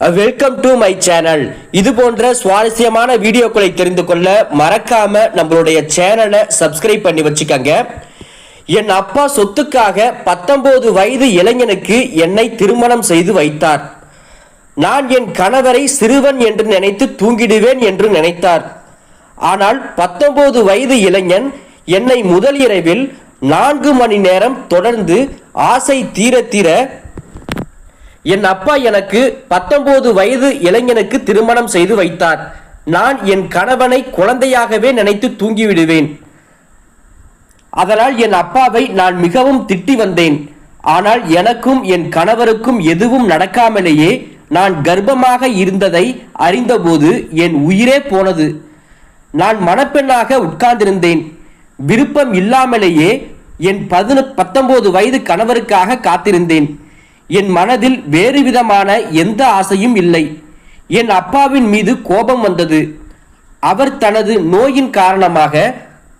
Welcome to my channel. இது போன்ற சுவாரஸ்யமான வீடியோக்களை தெரிந்து கொள்ள மறக்காம நம்மளுடைய சேனலை சப்ஸ்கிரைப் பண்ணி வச்சுக்கோங்க. என் அப்பா சொத்துக்காக 19 வயது இளைஞனுக்கு என்னை திருமணம் செய்து வைத்தார். நான் என் கணவரை சிறுவன் என்று நினைத்து தூங்கிடுவேன் என்று நினைத்தார். ஆனால் 19 வயது இளைஞன் என்னை முதல் இரவில் 4 மணி நேரம் தொடர்ந்து ஆசை தீர தீர என் அப்பா எனக்கு 19 வயது இளைஞனுக்கு திருமணம் செய்து வைத்தார். நான் என் கணவனை குழந்தையாகவே நினைத்து தூங்கிவிடுவேன். அதனால் என் அப்பாவை நான் மிகவும் திட்டி வந்தேன். ஆனால் எனக்கும் என் கணவருக்கும் எதுவும் நடக்காமலேயே நான் கர்ப்பமாக இருந்ததை அறிந்தபோது என் உயிரே போனது. நான் மணப்பெண்ணாக உட்கார்ந்திருந்தேன். விருப்பம் இல்லாமலேயே என் 19 வயது கணவருக்காக காத்திருந்தேன். என் மனதில் வேறு விதமான எந்த ஆசையும் இல்லை. என் அப்பாவின் மீது கோபம் வந்தது. அவர் தனது நோயின் காரணமாக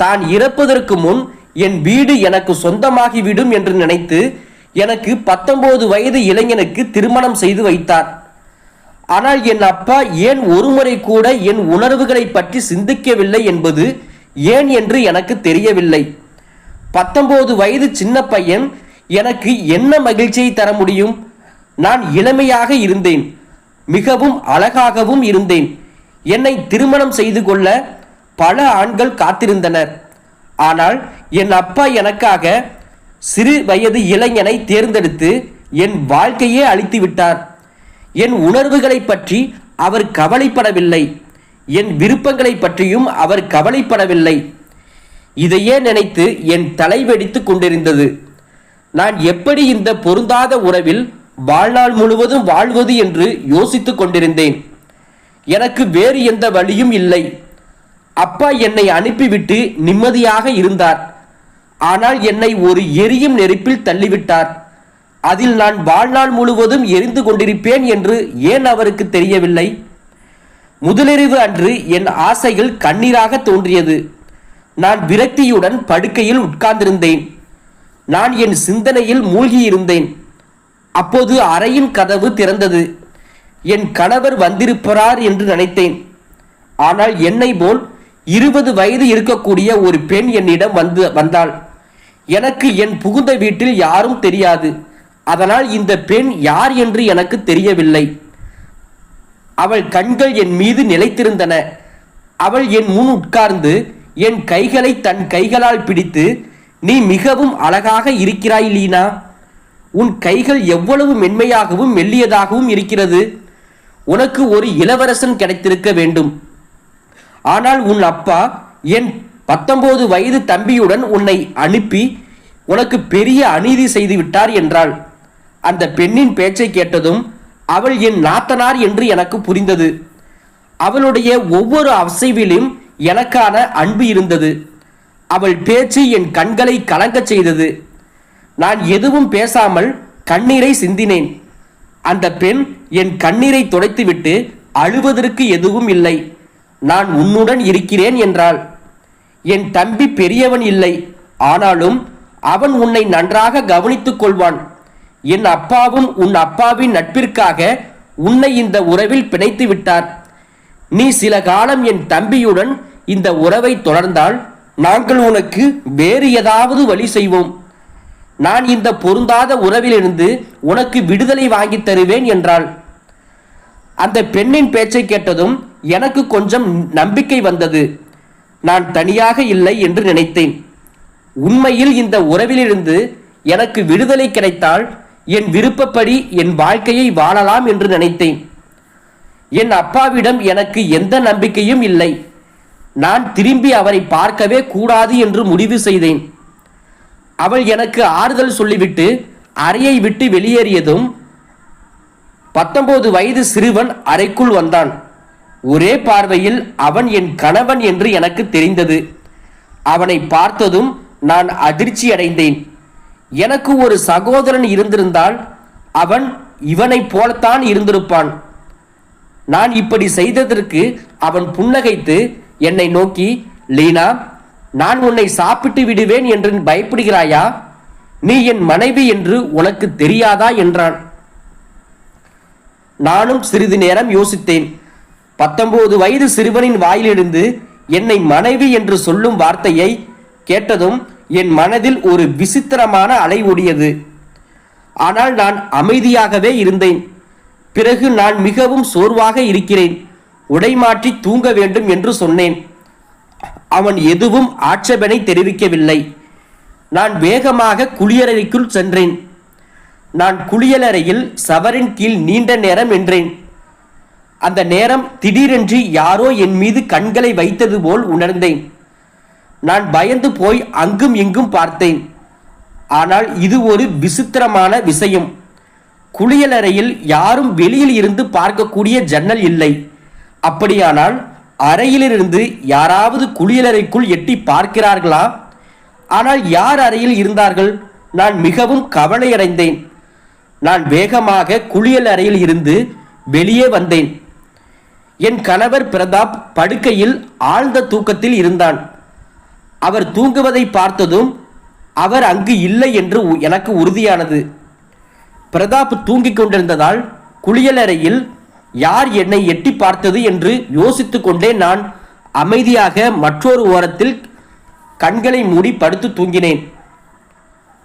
தான் இறப்பதற்கு முன் என் வீடு எனக்கு சொந்தமாகிவிடும் என்று நினைத்து எனக்கு 19 வயது இளைஞனுக்கு திருமணம் செய்து வைத்தார். ஆனால் என் அப்பா ஏன் ஒருமுறை கூட என் உணர்வுகளை பற்றி சிந்திக்கவில்லை என்பது ஏன் என்று எனக்கு தெரியவில்லை. 19 வயது சின்ன பையன் எனக்கு என்ன மகிழ்ச்சியை தர முடியும்? நான் இளமையாக இருந்தேன், மிகவும் அழகாகவும் இருந்தேன். என்னை திருமணம் செய்து கொள்ள பல ஆண்கள் காத்திருந்தனர். ஆனால் என் அப்பா எனக்காக சிறு வயது இளைஞனை தேர்ந்தெடுத்து என் வாழ்க்கையே அழித்து விட்டார். என் உணர்வுகளை பற்றி அவர் கவலைப்படவில்லை. என் விருப்பங்களை பற்றியும் அவர் கவலைப்படவில்லை. இதையே நினைத்து என் தலை வெடித்து கொண்டிருந்தது. நான் எப்படி இந்த பொருந்தாத உறவில் வாழ்நாள் முழுவதும் வாழ்வது என்று யோசித்துக் கொண்டிருந்தேன். எனக்கு வேறு எந்த வழியும் இல்லை. அப்பா என்னை அனுப்பிவிட்டு நிம்மதியாக இருந்தார். ஆனால் என்னை ஒரு எரியும் நெருப்பில் தள்ளிவிட்டார். அதில் நான் வாழ்நாள் முழுவதும் எரிந்து கொண்டிருப்பேன் என்று ஏன் அவருக்கு தெரியவில்லை? முதலிரவு அன்று என் ஆசைகள் கண்ணீராக தோன்றியது. நான் விரக்தியுடன் படுக்கையில் உட்கார்ந்திருந்தேன். நான் என் சிந்தனையில் மூழ்கியிருந்தேன். அப்போது அறையின் கதவு திறந்தது. என் கணவர் வந்திருப்பார் என்று நினைத்தேன். ஆனால் என்னை போல் 20 வயது இருக்கக்கூடிய ஒரு பெண் என்னிடம் வந்தாள். எனக்கு என் புகுந்த வீட்டில் யாரும் தெரியாது. அதனால் இந்த பெண் யார் என்று எனக்கு தெரியவில்லை. அவள் கண்கள் என் மீது நிலைத்திருந்தன. அவள் என் முன் உட்கார்ந்து என் கைகளை தன் கைகளால் பிடித்து, நீ மிகவும் அழகாக இருக்கிறாய் லீனா. உன் கைகள் எவ்வளவு மென்மையாகவும் மெல்லியதாகவும் இருக்கிறது. உனக்கு ஒரு இளவரசன் கிடைத்திருக்க வேண்டும். ஆனால் உன் அப்பா என் 19 வயது தம்பியுடன் உன்னை அனுப்பி உனக்கு பெரிய அநீதி செய்து விட்டார் என்றாள். அந்த பெண்ணின் பேச்சை கேட்டதும் அவள் என் நாத்தனார் என்று எனக்கு புரிந்தது. அவளுடைய ஒவ்வொரு அசைவிலும் எனக்கான அன்பு இருந்தது. அவள் பேச்சு என் கண்களை கலங்கச் செய்தது. நான் எதுவும் பேசாமல் கண்ணீரை சிந்தினேன். அந்த பெண் என் கண்ணீரை துடைத்துவிட்டு, அழுவதற்கு எதுவும் இல்லை, நான் உன்னுடன் இருக்கிறேன் என்றாள். என் தம்பி பெரியவன் இல்லை, ஆனாலும் அவன் உன்னை நன்றாக கவனித்துக் கொள்வான். என் அப்பாவும் உன் அப்பாவின் நட்பிற்காக உன்னை இந்த உறவில் பிணைத்து விட்டார். நீ சில காலம் என் தம்பியுடன் இந்த உறவை தொடர்ந்தால் நாங்கள் உனக்கு வேறு ஏதாவது வழி செய்வோம். நான் இந்த பொருந்தாத உறவிலிருந்து உனக்கு விடுதலை வாங்கி தருவேன் என்றாள். அந்த பெண்ணின் பேச்சை கேட்டதும் எனக்கு கொஞ்சம் நம்பிக்கை வந்தது. நான் தனியாக இல்லை என்று நினைத்தேன். உண்மையில் இந்த உறவிலிருந்து எனக்கு விடுதலை கிடைத்தால் என் விருப்பப்படி என் வாழ்க்கையை வாழலாம் என்று நினைத்தேன். என் அப்பாவிடம் எனக்கு எந்த நம்பிக்கையும் இல்லை. நான் திரும்பி அவரை பார்க்கவே கூடாது என்று முடிவு செய்தேன். அவள் எனக்கு ஆறுதல் சொல்லிவிட்டு அறையை விட்டு வெளியேறியதும் 19 வயது சிறுவன் அறைக்குள் வந்தான். ஒரே பார்வையில் அவன் என் கணவன் என்று எனக்கு தெரிந்தது. அவனை பார்த்ததும் நான் அதிர்ச்சி அடைந்தேன். எனக்கு ஒரு சகோதரன் இருந்திருந்தால் அவன் இவனைப் போலத்தான் இருந்திருப்பான். நான் இப்படி செய்ததற்கு அவன் புன்னகைத்து என்னை நோக்கி, லீனா, நான் உன்னை சாப்பிட்டு விடுவேன் என்று பயப்படுகிறாயா? நீ என் மனைவி என்று உனக்கு தெரியாதா என்றான். நானும் சிறிது நேரம் யோசித்தேன். 19 வயது சிறுவனின் வாயிலிருந்து என்னை மனைவி என்று சொல்லும் வார்த்தையை கேட்டதும் என் மனதில் ஒரு விசித்திரமான அலை ஓடியது. ஆனால் நான் அமைதியாகவே இருந்தேன். பிறகு நான் மிகவும் சோர்வாக இருக்கிறேன், உடை மாற்றி தூங்க வேண்டும் என்று சொன்னேன். அவன் எதுவும் ஆட்சேபனை தெரிவிக்கவில்லை. நான் வேகமாக குளியலறைக்குள் சென்றேன். நான் குளியலறையில் சவரின் கீழ் நீண்ட நேரம் நின்றேன். அந்த நேரம் திடீரென்று யாரோ என் மீது கண்களை வைத்தது போல் உணர்ந்தேன். நான் பயந்து போய் அங்கும் இங்கும் பார்த்தேன். ஆனால் இது ஒரு விசித்திரமான விஷயம். குளியலறையில் யாரும் வெளியில் இருந்து பார்க்கக்கூடிய ஜன்னல் இல்லை. அப்படியானால் அறையிலிருந்து யாராவது குளியலறைக்குள் எட்டி பார்க்கிறார்களா? ஆனால் யார் அறையில் இருந்தார்கள்? நான் மிகவும் கவலையடைந்தேன். நான் வேகமாக குளியல் அறையில் இருந்து வெளியே வந்தேன். என் கணவர் பிரதாப் படுக்கையில் ஆழ்ந்த தூக்கத்தில் இருந்தான். அவர் தூங்குவதை பார்த்ததும் அவர் அங்கு இல்லை என்று எனக்கு உறுதியானது. பிரதாப் தூங்கிக் கொண்டிருந்ததால் குளியலறையில் யார் என்னை எட்டி பார்த்தது என்று யோசித்துக் கொண்டே நான் அமைதியாக மற்றொரு ஓரத்தில் கண்களை மூடி படுத்து தூங்கினேன்.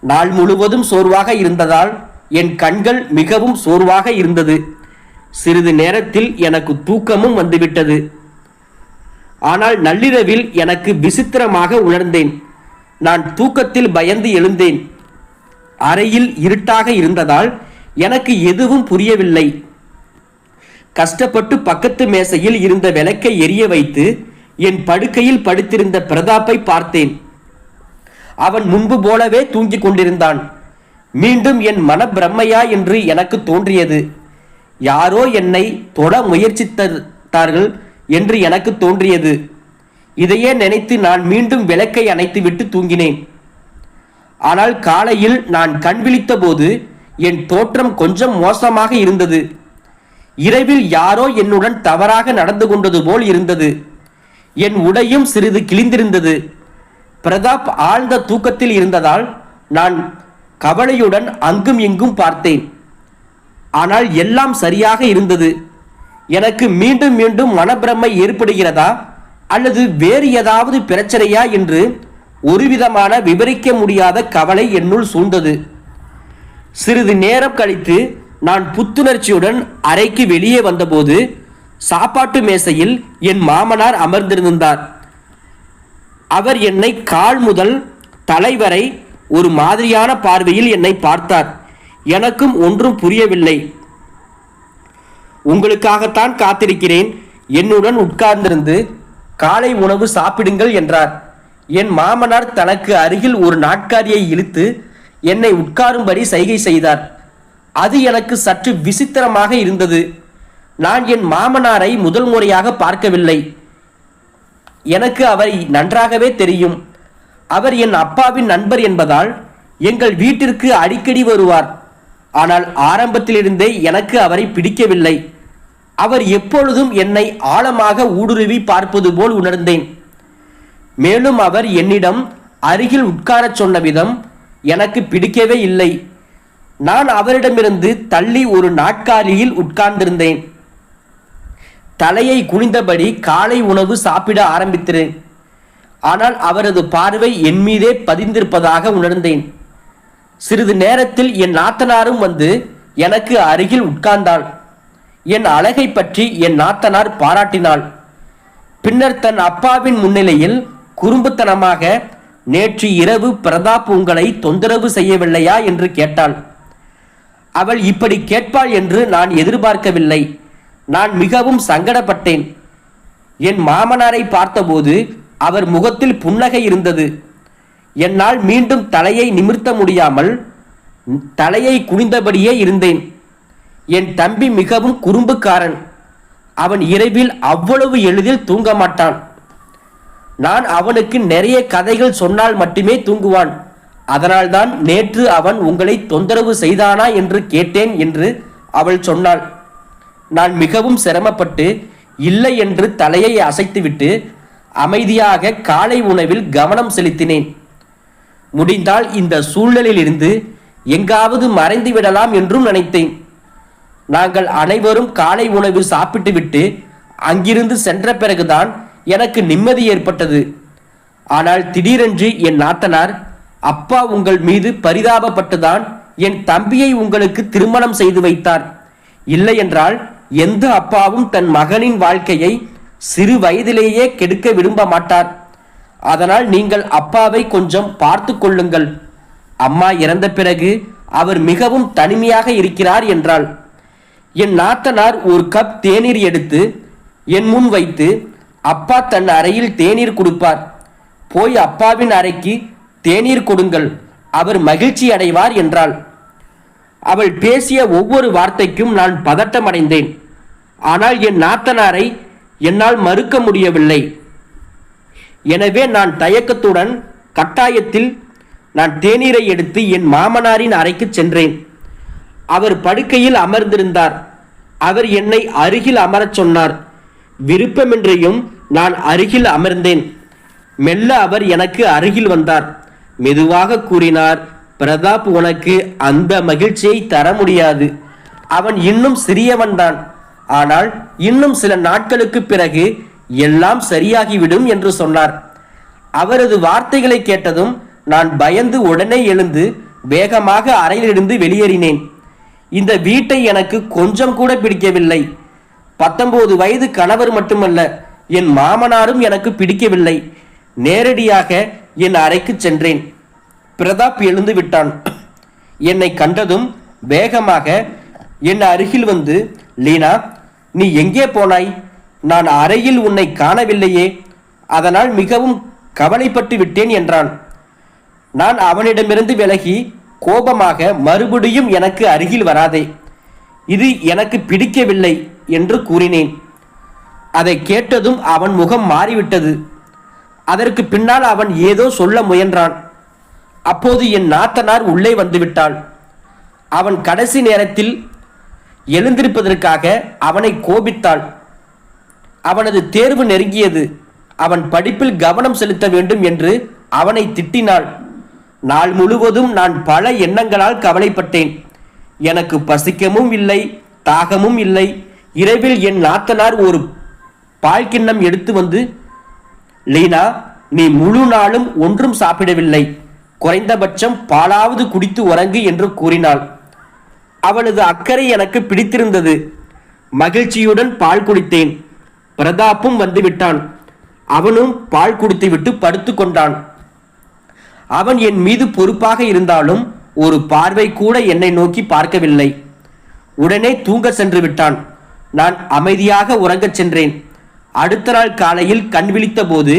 நாள் முழுவதும் சோர்வாக இருந்ததால் என் கண்கள் மிகவும் சோர்வாக இருந்தது. சிறிது நேரத்தில் எனக்கு தூக்கமும் வந்துவிட்டது. ஆனால் நள்ளிரவில் எனக்கு விசித்திரமாக உணர்ந்தேன். நான் தூக்கத்தில் பயந்து எழுந்தேன். அறையில் இருட்டாக இருந்ததால் எனக்கு எதுவும் புரியவில்லை. கஷ்டப்பட்டு பக்கத்து மேசையில் இருந்த விளக்கை எரிய வைத்து என் படுக்கையில் படுத்திருந்த பிரதாப்பை பார்த்தேன். அவன் முன்பு போலவே தூங்கிக் கொண்டிருந்தான். மீண்டும் என் மனப்பிரமையா என்று எனக்கு தோன்றியது. யாரோ என்னை தொட முயற்சித்தார்கள் என்று எனக்கு தோன்றியது. இதையே நினைத்து நான் மீண்டும் விளக்கை அணைத்துவிட்டு தூங்கினேன். ஆனால் காலையில் நான் கண் விழித்த போது என் தோற்றம் கொஞ்சம் மோசமாக இருந்தது. இரவில் யாரோ என்னுடன் தவறாக நடந்து கொண்டது போல் இருந்தது. என் உடையும் சிறிது கிழிந்திருந்தது. பிரதாப் ஆழ்ந்த தூக்கத்தில் இருந்ததால் நான் கவலையுடன் அங்கும் இங்கும் பார்த்தேன். ஆனால் எல்லாம் சரியாக இருந்தது. எனக்கு மீண்டும் மீண்டும் மனப்பிரமை ஏற்படுகிறதா அல்லது வேறு ஏதாவது பிரச்சனையா என்று ஒருவிதமான விவரிக்க முடியாத கவலை என்னுள் சூழ்ந்தது. சிறிது நேரம் கழித்து நான் புத்துணர்ச்சியுடன் அறைக்கு வெளியே வந்தபோது சாப்பாட்டு மேசையில் என் மாமனார் அமர்ந்திருந்தார். அவர் என்னை கால் முதல் தலை வரை ஒரு மாதிரியான பார்வையில் என்னை பார்த்தார். எனக்கும் ஒன்றும் புரியவில்லை. உங்களுக்காகத்தான் காத்திருக்கிறேன், என்னுடன் உட்கார்ந்திருந்து காலை உணவு சாப்பிடுங்கள் என்றார். என் மாமனார் தனக்கு அருகில் ஒரு நாட்காரியை இழுத்து என்னை உட்காரும்படி சைகை செய்தார். அது எனக்கு சற்று விசித்திரமாக இருந்தது. நான் என் மாமனாரை முதல் முறையாக பார்க்கவில்லை. எனக்கு அவரை நன்றாகவே தெரியும். அவர் என் அப்பாவின் நண்பர் என்பதால் எங்கள் வீட்டிற்கு அடிக்கடி வருவார். ஆனால் ஆரம்பத்திலிருந்தே எனக்கு அவரை பிடிக்கவில்லை. அவர் எப்பொழுதும் என்னை ஆழமாக ஊடுருவி பார்ப்பது போல் உணர்ந்தேன். மேலும் அவர் என்னிடம் அருகில் உட்காரச் சொன்ன விதம் எனக்கு பிடிக்கவே இல்லை. நான் அவரிடமிருந்து தள்ளி ஒரு நாட்காலியில் உட்கார்ந்திருந்தேன். தலையை குனிந்தபடி காலை உணவு சாப்பிட ஆரம்பித்தேன். ஆனால் அவரது பார்வை என் மீதே பதிந்திருப்பதாக உணர்ந்தேன். சிறிது நேரத்தில் என் நாத்தனாரும் வந்து எனக்கு அருகில் உட்கார்ந்தாள். என் அழகை பற்றி என் நாத்தனார் பாராட்டினாள். பின்னர் தன் அப்பாவின் முன்னிலையில் குறும்புத்தனமாக, நேற்று இரவு பிரதாப் உங்களை தொந்தரவு செய்யவில்லையா என்று கேட்டாள். அவள் இப்படி கேட்பாள் என்று நான் எதிர்பார்க்கவில்லை. நான் மிகவும் சங்கடப்பட்டேன். என் மாமனாரை பார்த்தபோது அவர் முகத்தில் புன்னகை இருந்தது. என்னால் மீண்டும் தலையை நிமிர்த்த முடியாமல் தலையை குனிந்தபடியே இருந்தேன். என் தம்பி மிகவும் குறும்புக்காரன். அவன் இரவில் அவ்வளவு எளிதில் தூங்க மாட்டான். நான் அவனுக்கு நிறைய கதைகள் சொன்னால் மட்டுமே தூங்குவான். அதனால்தான் நேற்று அவன் உங்களை தொந்தரவு செய்தானா என்று கேட்டேன் என்று அவள் சொன்னாள். நான் மிகவும் சிரமப்பட்டு இல்லை என்று தலையை அசைத்துவிட்டு அமைதியாக காலை உணவில் கவனம் செலுத்தினேன். முடிந்தால் இந்த சூழலில் இருந்து எங்காவது மறைந்து விடலாம் என்றும் நினைத்தேன். நாங்கள் அனைவரும் காலை உணவு சாப்பிட்டுவிட்டு அங்கிருந்து சென்ற பிறகுதான் எனக்கு நிம்மதி ஏற்பட்டது. ஆனால் திடீரென்று என் நாத்தனார், அப்பா உங்கள் மீது பரிதாபப்பட்டுதான் என் தம்பியை உங்களுக்கு திருமணம் செய்து வைத்தார். இல்லை என்றால் எந்த அப்பாவும் தன் மகனின் வாழ்க்கையை சிறு வயதிலேயே கெடுக்க விரும்ப மாட்டார். அதனால் நீங்கள் அப்பாவை கொஞ்சம் பார்த்து கொள்ளுங்கள். அம்மா இறந்த பிறகு அவர் மிகவும் தனிமையாக இருக்கிறார் என்றாள். என் நாத்தனார் ஒரு கப் தேநீர் எடுத்து என் முன் வைத்து, அப்பா தன் அறையில் தேநீர் கொடுப்பார், போய் அப்பாவின் அறைக்கு தேநீர் கொடுங்கள், அவர் மகிழ்ச்சி அடைவார் என்றாள். அவள் பேசிய ஒவ்வொரு வார்த்தைக்கும் நான் பதட்டமடைந்தேன். ஆனால் என் நாத்தனாரை என்னால் மறுக்க முடியவில்லை. எனவே நான் தயக்கத்துடன் கட்டாயத்தில் நான் தேநீரை எடுத்து என் மாமனாரின் அறைக்கு சென்றேன். அவர் படுக்கையில் அமர்ந்திருந்தார். அவர் என்னை அருகில் அமரச் சொன்னார். விருப்பமின்றியும் நான் அருகில் அமர்ந்தேன். மெல்ல அவர் எனக்கு அருகில் வந்தார். மெதுவாக கூறினார், பிரதாப் உனக்கு அந்த மகிழ்ச்சியை தர முடியாது. அவன் இன்னும் சிறியவன்தான். ஆனால் இன்னும் சில நாட்களுக்கு பிறகு எல்லாம் சரியாகிவிடும் என்று சொன்னார். அவரது வார்த்தைகளை கேட்டதும் நான் பயந்து உடனே எழுந்து வேகமாக அறையிலிருந்து வெளியேறினேன். இந்த வீட்டை எனக்கு கொஞ்சம் கூட பிடிக்கவில்லை. 19 வயது கணவர் மட்டுமல்ல, என் மாமனாரும் எனக்கு பிடிக்கவில்லை. நேரடியாக என் அறைக்கு சென்றேன். பிரதாப் எழுந்து விட்டான். என்னை கண்டதும் வேகமாக என் அருகில் வந்து, லீனா, நீ எங்கே போனாய்? நான் அறையில் உன்னை காணவில்லையே, அதனால் மிகவும் கவலைப்பட்டு விட்டேன் என்றான். நான் அவனிடமிருந்து விலகி கோபமாக, மறுபடியும் எனக்கு அருகில் வராதே, இது எனக்கு பிடிக்கவில்லை என்று கூறினேன். அதை கேட்டதும் அவன் முகம் மாறிவிட்டது. அதற்கு பின்னால் அவன் ஏதோ சொல்ல முயன்றான். அப்போது என் நாத்தனார் உள்ளே வந்துவிட்டாள். அவன் கடைசி நேரத்தில் எழுந்திருப்பதற்காக அவனை கோபித்தாள். அவனது தேர்வு நெருங்கியது. அவன் படிப்பில் கவனம் செலுத்த வேண்டும் என்று அவனை திட்டினாள். நாள் முழுவதும் நான் பல எண்ணங்களால் கவலைப்பட்டேன். எனக்கு பசிக்கவும் இல்லை, தாகமும் இல்லை. இரவில் என் நாத்தனார் ஒரு பால் கிண்ணம் எடுத்து வந்து, லீனா, நீ முழு நாளும் ஒன்றும் சாப்பிடவில்லை, குறைந்தபட்சம் பாலாவது குடித்து உறங்கு என்று கூறினாள். அவளது அக்கறை எனக்கு பிடித்திருந்தது. மகிழ்ச்சியுடன் பால் குடித்தேன். பிரதாப்பும் வந்துவிட்டான். அவனும் பால் குடித்துவிட்டு படுத்து கொண்டான். அவன் என் மீது பொறுப்பாக இருந்தாலும் ஒரு பார்வை கூட என்னை நோக்கி பார்க்கவில்லை. உடனே தூங்க சென்று விட்டான். நான் அமைதியாக உறங்கச் சென்றேன். அடுத்த நாள் காலையில் கண் விழித்த போது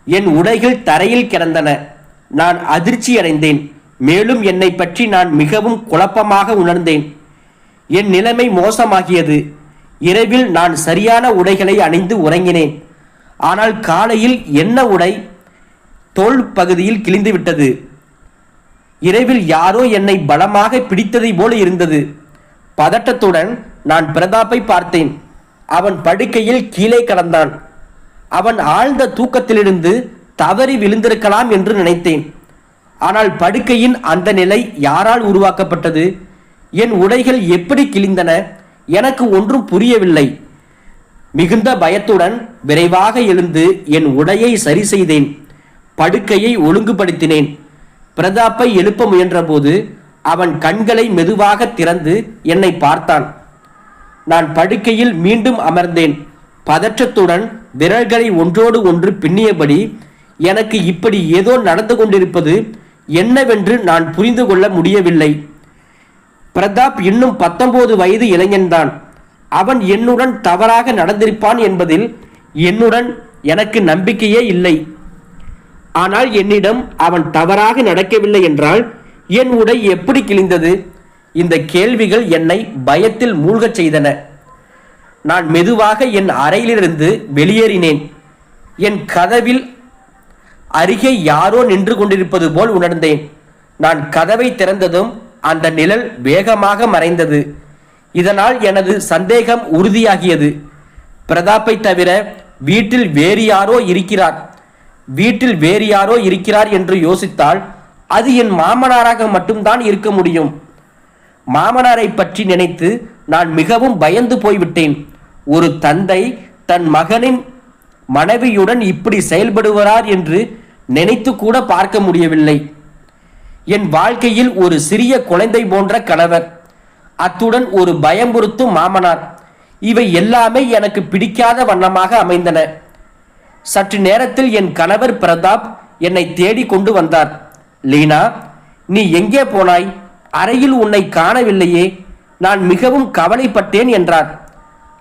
என் உடைகள் தரையில் கிடந்தன. நான் அதிர்ச்சி அடைந்தேன். மேலும் என்னை பற்றி நான் மிகவும் குழப்பமாக உணர்ந்தேன். என் நிலைமை மோசமாகியது. இரவில் நான் சரியான உடைகளை அணிந்து உறங்கினேன். ஆனால் காலையில் என்ன உடை? தோல் பகுதியில் கிழிந்துவிட்டது. இரவில் யாரோ என்னை பலமாக பிடித்ததை போல இருந்தது. பதட்டத்துடன் நான் பிரதாப்பை பார்த்தேன். அவன் படுக்கையில் கீழே கிடந்தான். அவன் ஆழ்ந்த தூக்கத்திலிருந்து தவறி விழுந்திருக்கலாம் என்று நினைத்தேன். ஆனால் படுக்கையின் அந்த நிலை யாரால் உருவாக்கப்பட்டது? என் உடைகள் எப்படி கிழிந்தன? எனக்கு ஒன்றும் புரியவில்லை. மிகுந்த பயத்துடன் விரைவாக எழுந்து என் உடையை சரி செய்தேன். படுக்கையை ஒழுங்குபடுத்தினேன். பிரதாப்பை எழுப்ப முயன்ற போது அவன் கண்களை மெதுவாக திறந்து என்னை பார்த்தான். நான் படுக்கையில் மீண்டும் அமர்ந்தேன். பதற்றத்துடன் விரல்களை ஒன்றோடு ஒன்று பின்னியபடி, எனக்கு இப்படி ஏதோ நடந்து கொண்டிருப்பது என்னவென்று நான் புரிந்து கொள்ள முடியவில்லை. பிரதாப் இன்னும் 19 வயது இளைஞன்தான். அவன் என்னுடன் தவறாக நடந்திருப்பான் என்பதில் எனக்கு நம்பிக்கையே இல்லை. ஆனால் என்னிடம் அவன் தவறாக நடக்கவில்லை என்றால் என் உடை எப்படி கிழிந்தது? இந்த கேள்விகள் என்னை பயத்தில் மூழ்கச் செய்தன. நான் மெதுவாக என் அறையிலிருந்து வெளியேறினேன். என் கதவில் அருகே யாரோ நின்று கொண்டிருப்பது போல் உணர்ந்தேன். நான் கதவை திறந்ததும் அந்த நிழல் வேகமாக மறைந்தது. இதனால் எனது சந்தேகம் உறுதியாகியது. பிரதாப்பை தவிர வீட்டில் வேறு யாரோ இருக்கிறார் என்று யோசித்தால் அது என் மாமனாராக மட்டும்தான் இருக்க முடியும். மாமனாரை பற்றி நினைத்து நான் மிகவும் பயந்து போய்விட்டேன். ஒரு தந்தை தன் மகனின் மனைவியுடன் இப்படி செயல்படுவார் என்று நினைத்து கூட பார்க்க முடியவில்லை. என் வாழ்க்கையில் ஒரு சிறிய குழந்தை போன்ற கணவர், அத்துடன் ஒரு பயமுறுத்தும் மாமனார், இவை எல்லாமே எனக்கு பிடிக்காத வண்ணமாக அமைந்தன. சற்று நேரத்தில் என் கணவர் பிரதாப் என்னை தேடி கொண்டு வந்தார். லீனா, நீ எங்கே போனாய்? அறையில் உன்னை காணவில்லையே, நான் மிகவும் கவலைப்பட்டேன் என்றார்.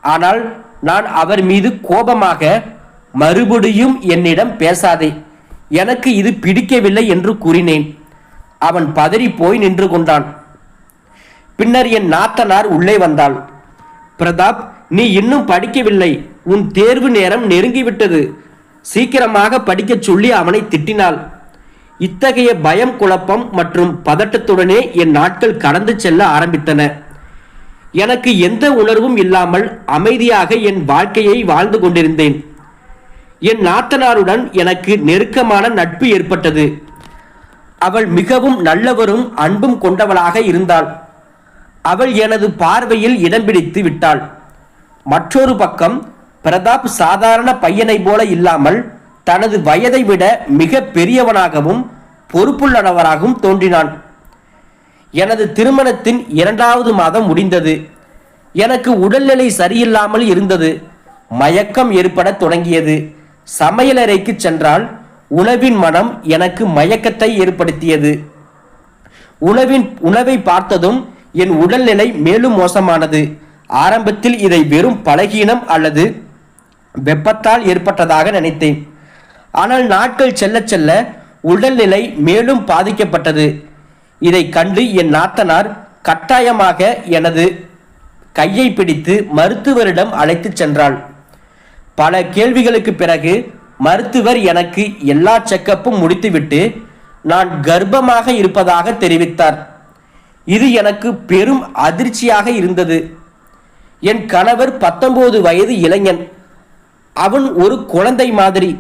ஆனால் நான் அவர் மீது கோபமாக, மறுபடியும் என்னிடம் பேசாதே, எனக்கு இது பிடிக்கவில்லை என்று கூறினேன். அவன் பதறி போய் நின்று கொண்டான். பின்னர் என் நாத்தனார் உள்ளே வந்தாள். பிரதாப், நீ இன்னும் படிக்கவில்லை, உன் தேர்வு நேரம் நெருங்கிவிட்டது, சீக்கிரமாக படிக்கச் சொல்லி அவனை திட்டினாள். இத்தகைய பயம், குழப்பம் மற்றும் பதட்டத்துடனே என் நாட்கள் கடந்து செல்ல ஆரம்பித்தன. எனக்கு எந்த உணர்வும் இல்லாமல் அமைதியாக என் வாழ்க்கையை வாழ்ந்து கொண்டிருந்தேன். என் நாத்தனாருடன் எனக்கு நெருக்கமான நட்பு ஏற்பட்டது. அவள் மிகவும் நல்லவரும் அன்பும் கொண்டவளாக இருந்தாள். அவள் எனது பார்வையில் இடம் பிடித்து விட்டாள். மற்றொரு பக்கம் பிரதாப் சாதாரண பையனை போல இல்லாமல் தனது வயதை விட மிக பெரியவனாகவும் பொறுப்புள்ளவராகவும் தோன்றினான். எனது திருமணத்தின் 2வது மாதம் முடிந்தது. எனக்கு உடல்நிலை சரியில்லாமல் இருந்தது. மயக்கம் ஏற்பட தொடங்கியது. சமையலறைக்கு சென்றால் உணவின் மனம் எனக்கு மயக்கத்தை ஏற்படுத்தியது. உணவை பார்த்ததும் என் உடல்நிலை மேலும் மோசமானது. ஆரம்பத்தில் இதை வெறும் பலகீனம் அல்லது வெப்பத்தால் ஏற்பட்டதாக நினைத்தேன். ஆனால் நாட்கள் செல்ல செல்ல உடல்நிலை மேலும் பாதிக்கப்பட்டது. இதை கண்டு என் நாத்தனார் கட்டாயமாக எனது கையை பிடித்து மருத்துவரிடம் அழைத்து சென்றாள். பல கேள்விகளுக்கு பிறகு மருத்துவர் எனக்கு எல்லா செக்கப்பும் முடித்துவிட்டு நான் கர்ப்பமாக இருப்பதாக தெரிவித்தார். இது எனக்கு பெரும் அதிர்ச்சியாக இருந்தது. என் கணவர் 19 வயது இளைஞன். அவன் ஒரு குழந்தை மாதிரி.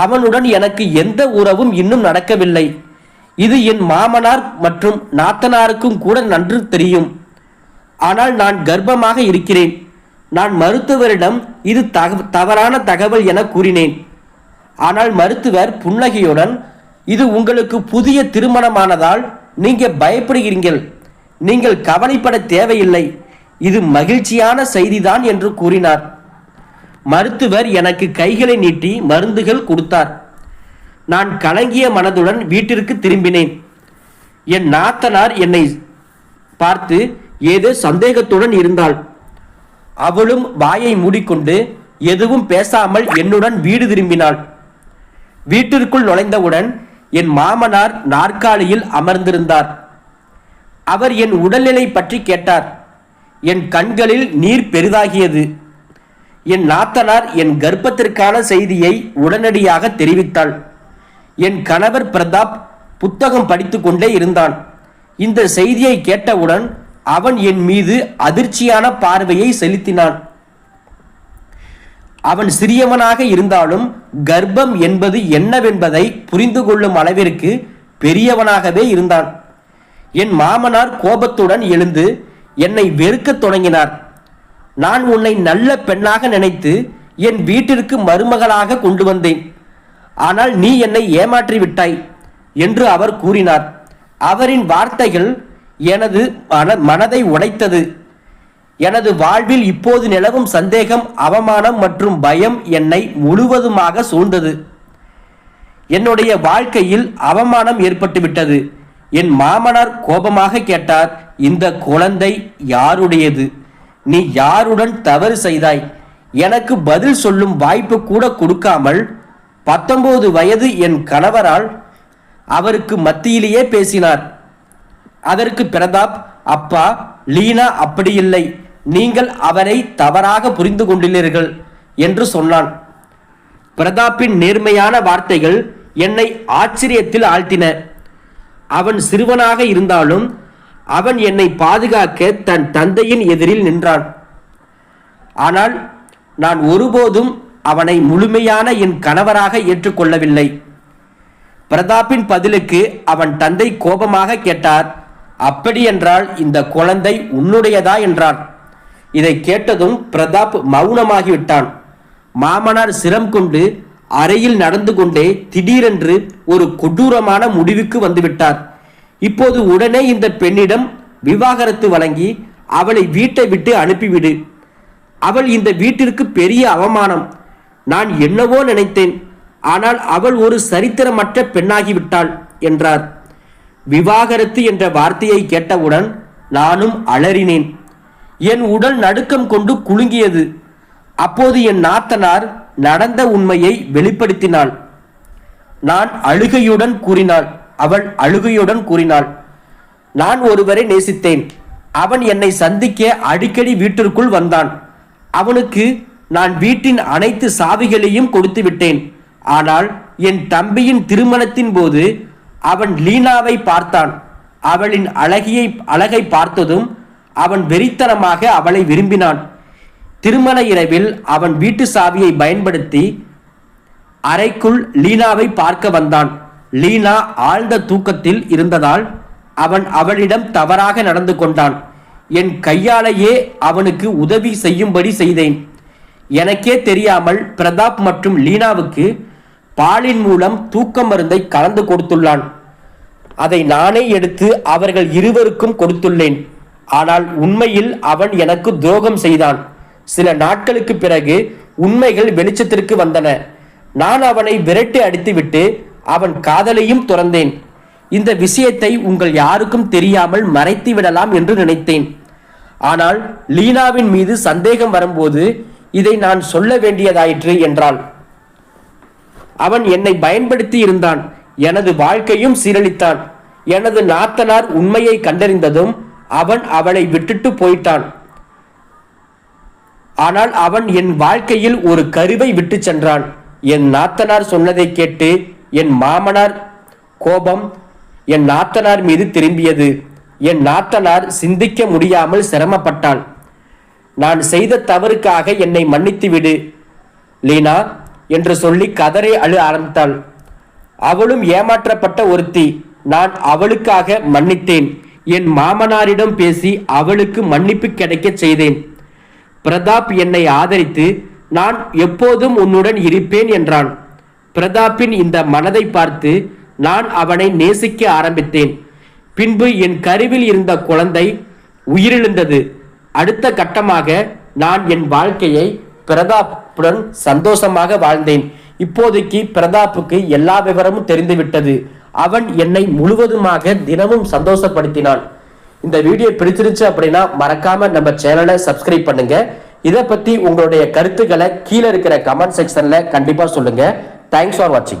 அவனுடன் எனக்கு எந்த உறவும் இன்னும் நடக்கவில்லை. இது என் மாமனார் மற்றும் நாத்தனாருக்கும் கூட நன்று தெரியும். ஆனால் நான் கர்ப்பமாக இருக்கிறேன். நான் மருத்துவரிடம் இது தவறான தகவல் என கூறினேன். ஆனால் மருத்துவர் புன்னகையுடன், இது உங்களுக்கு புதிய திருமணமானதால் நீங்க பயப்படுகிறீர்கள், நீங்கள் கவலைப்பட தேவையில்லை, இது மகிழ்ச்சியான செய்திதான் என்று கூறினார். மருத்துவர் எனக்கு கைகளை நீட்டி மருந்துகள் கொடுத்தார். நான் கலங்கிய மனதுடன் வீட்டிற்கு திரும்பினேன். என் நாத்தனார் என்னை பார்த்து ஏதோ சந்தேகத்துடன் இருந்தாள். அவளும் வாயை மூடிக்கொண்டு எதுவும் பேசாமல் என்னுடன் வீடு திரும்பினாள். வீட்டிற்குள் நுழைந்தவுடன் என் மாமனார் நாற்காலியில் அமர்ந்திருந்தார். அவர் என் உடல்நிலை பற்றி கேட்டார். என் கண்களில் நீர் பெரிதாகியது. என் நாத்தனார் என் கர்ப்பத்திற்கான செய்தியை உடனடியாக தெரிவித்தாள். என் கணவர் பிரதாப் புத்தகம் படித்து கொண்டே இருந்தான். இந்த செய்தியை கேட்டவுடன் அவன் என் மீது அதிர்ச்சியான பார்வையை செலுத்தினான். அவன் சிறியவனாக இருந்தாலும் கர்ப்பம் என்பது என்னவென்பதை புரிந்து கொள்ளும் அளவிற்கு பெரியவனாகவே இருந்தான். என் மாமனார் கோபத்துடன் எழுந்து என்னை வெறுக்கத் தொடங்கினார். நான் உன்னை நல்ல பெண்ணாக நினைத்து என் வீட்டிற்கு மருமகளாக கொண்டு வந்தேன். ஆனால் நீ என்னை ஏமாற்றி விட்டாய் என்று அவர் கூறினார். அவரின் வார்த்தைகள் எனது மனதை உடைத்தது. எனது வாழ்வில் இப்போது நிலவும் சந்தேகம், அவமானம் மற்றும் பயம் என்னை முழுவதுமாக சூழ்ந்தது. என்னுடைய வாழ்க்கையில் அவமானம் ஏற்பட்டுவிட்டது. என் மாமனார் கோபமாக கேட்டார், இந்த குழந்தை யாருடையது? நீ யாருடன் தவறு செய்தாய்? எனக்கு பதில் சொல்லும் வாய்ப்பு கூட கொடுக்காமல் 19 வயது என் கணவரால் அவருக்கு மத்தியிலேயே பேசினார். அதற்கு பிரதாப், அப்பா, லீனா அப்படியில்லை, நீங்கள் அவரை தவறாக புரிந்து கொண்டுள்ளீர்கள் என்று சொன்னான். பிரதாப்பின் நேர்மையான வார்த்தைகள் என்னை ஆச்சரியத்தில் ஆழ்த்தின. அவன் சிறுவனாக இருந்தாலும் அவன் என்னை பாதுகாக்க தன் தந்தையின் எதிரில் நின்றான். ஆனால் நான் ஒருபோதும் அவனை முழுமையான என் கணவராக ஏற்றுக்கொள்ளவில்லை. பிரதாப்பின் பதிலுக்கு அவன் தந்தை கோபமாக கேட்டார், அப்படியென்றால் இந்த குழந்தை உன்னுடையதா என்றான். இதை கேட்டதும் பிரதாப் மௌனமாகிவிட்டான். மாமனார் சிரம் கொண்டு அறையில் நடந்து கொண்டே திடீரென்று ஒரு கொடூரமான முடிவுக்கு வந்துவிட்டார். இப்போது உடனே இந்த பெண்ணிடம் விவாகரத்து வழங்கி அவளை வீட்டை விட்டு அனுப்பிவிடு. அவள் இந்த வீட்டிற்கு பெரிய அவமானம். நான் என்னவோ நினைத்தேன், ஆனால் அவள் ஒரு சரித்திரமற்ற பெண்ணாகிவிட்டாள் என்றார். விவாகரத்து என்ற வார்த்தையை கேட்டவுடன் நானும் அலறினேன். என் உடல் நடுக்கம் கொண்டு குலுங்கியது. அப்போது என் நாத்தனார் நடந்த உண்மையை வெளிப்படுத்தினாள். அவள் அழுகையுடன் கூறினாள், நான் ஒருவரை நேசித்தேன். அவன் என்னை சந்திக்க அடிக்கடி வீட்டிற்குள் வந்தான். அவனுக்கு நான் வீட்டின் அனைத்து சாவிகளையும் கொடுத்து விட்டேன். ஆனால் என் தம்பியின் திருமணத்தின் போது அவன் லீனாவை பார்த்தான். அவளின் அழகை பார்த்ததும் அவன் வெறித்தனமாக அவளை விரும்பினான். திருமண இரவில் அவன் வீட்டு சாவியை பயன்படுத்தி அறைக்குள் லீனாவை பார்க்க வந்தான். லீனா ஆழ்ந்த தூக்கத்தில் இருந்ததால் அவன் அவளிடம் தவறாக நடந்து கொண்டான். என் கையாலேயே அவனுக்கு உதவி செய்யும்படி செய்தேன். எனக்கே தெரியாமல் பிரதாப் மற்றும் லீனாவுக்கு பாலின் மூலம் தூக்க மருந்தை கலந்து கொடுத்துள்ளான். அதை நானே எடுத்து அவர்கள் இருவருக்கும் கொடுத்துள்ளேன். ஆனால் உண்மையில் அவன் எனக்கு துரோகம் செய்தான். சில நாட்களுக்கு பிறகு உண்மைகள் வெளிச்சத்திற்கு வந்தன. நான் அவனை விரட்டி அடித்துவிட்டு அவன் காதலையும் துறந்தேன். இந்த விஷயத்தை உங்கள் யாருக்கும் தெரியாமல் மறைத்து விடலாம் என்று நினைத்தேன். ஆனால் லீனாவின் மீது சந்தேகம் வரும்போது இதை நான் சொல்ல வேண்டியதாயிற்று என்றாள். அவன் என்னை பயன்படுத்தி இருந்தான். எனது வாழ்க்கையும் சீரழித்தான். எனது நாத்தனார் உண்மையை கண்டறிந்ததும் அவன் அவளை விட்டுட்டு போயிட்டான். ஆனால் அவன் என் வாழ்க்கையில் ஒரு கருவை விட்டு சென்றான். என் நாத்தனார் சொன்னதை கேட்டு என் மாமனார் கோபம் என் நாத்தனார் மீது திரும்பியது. என் நாத்தனார் சிந்திக்க முடியாமல் சிரமப்பட்டாள். நான் செய்த தவறுக்காக என்னை மன்னித்து விடு லீனா என்று சொல்லி கதறி அழ ஆரம்பித்தாள். அவளும் ஏமாற்றப்பட்ட ஒருத்தி. நான் அவளுக்காக மன்னித்தேன். என் மாமனாரிடம் பேசி அவளுக்கு மன்னிப்பு கிடைக்க செய்தேன். பிரதாப் என்னை ஆதரித்து நான் எப்போதும் உன்னுடன் இருப்பேன் என்றான். பிரதாப்பின் இந்த மனதை பார்த்து நான் அவனை நேசிக்க ஆரம்பித்தேன். பின்பு என் கருவில் இருந்த குழந்தை உயிரிழந்தது. அடுத்த கட்டமாக நான் என் வாழ்க்கையை பிரதாப்புடன் சந்தோஷமாக வாழ்ந்தேன். இப்போதைக்கு பிரதாப்புக்கு எல்லா விவரமும் தெரிந்துவிட்டது. அவன் என்னை முழுவதுமாக தினமும் சந்தோஷப்படுத்தினான். இந்த வீடியோ பிடிச்சிருச்சு அப்படின்னா மறக்காம நம்ம சேனலை சப்ஸ்கிரைப் பண்ணுங்க. இதை பத்தி உங்களுடைய கருத்துக்களை கீழே இருக்கிற கமெண்ட் செக்ஷன்ல கண்டிப்பா சொல்லுங்க. தேங்க்ஸ் ஃபார் வாட்சிங்.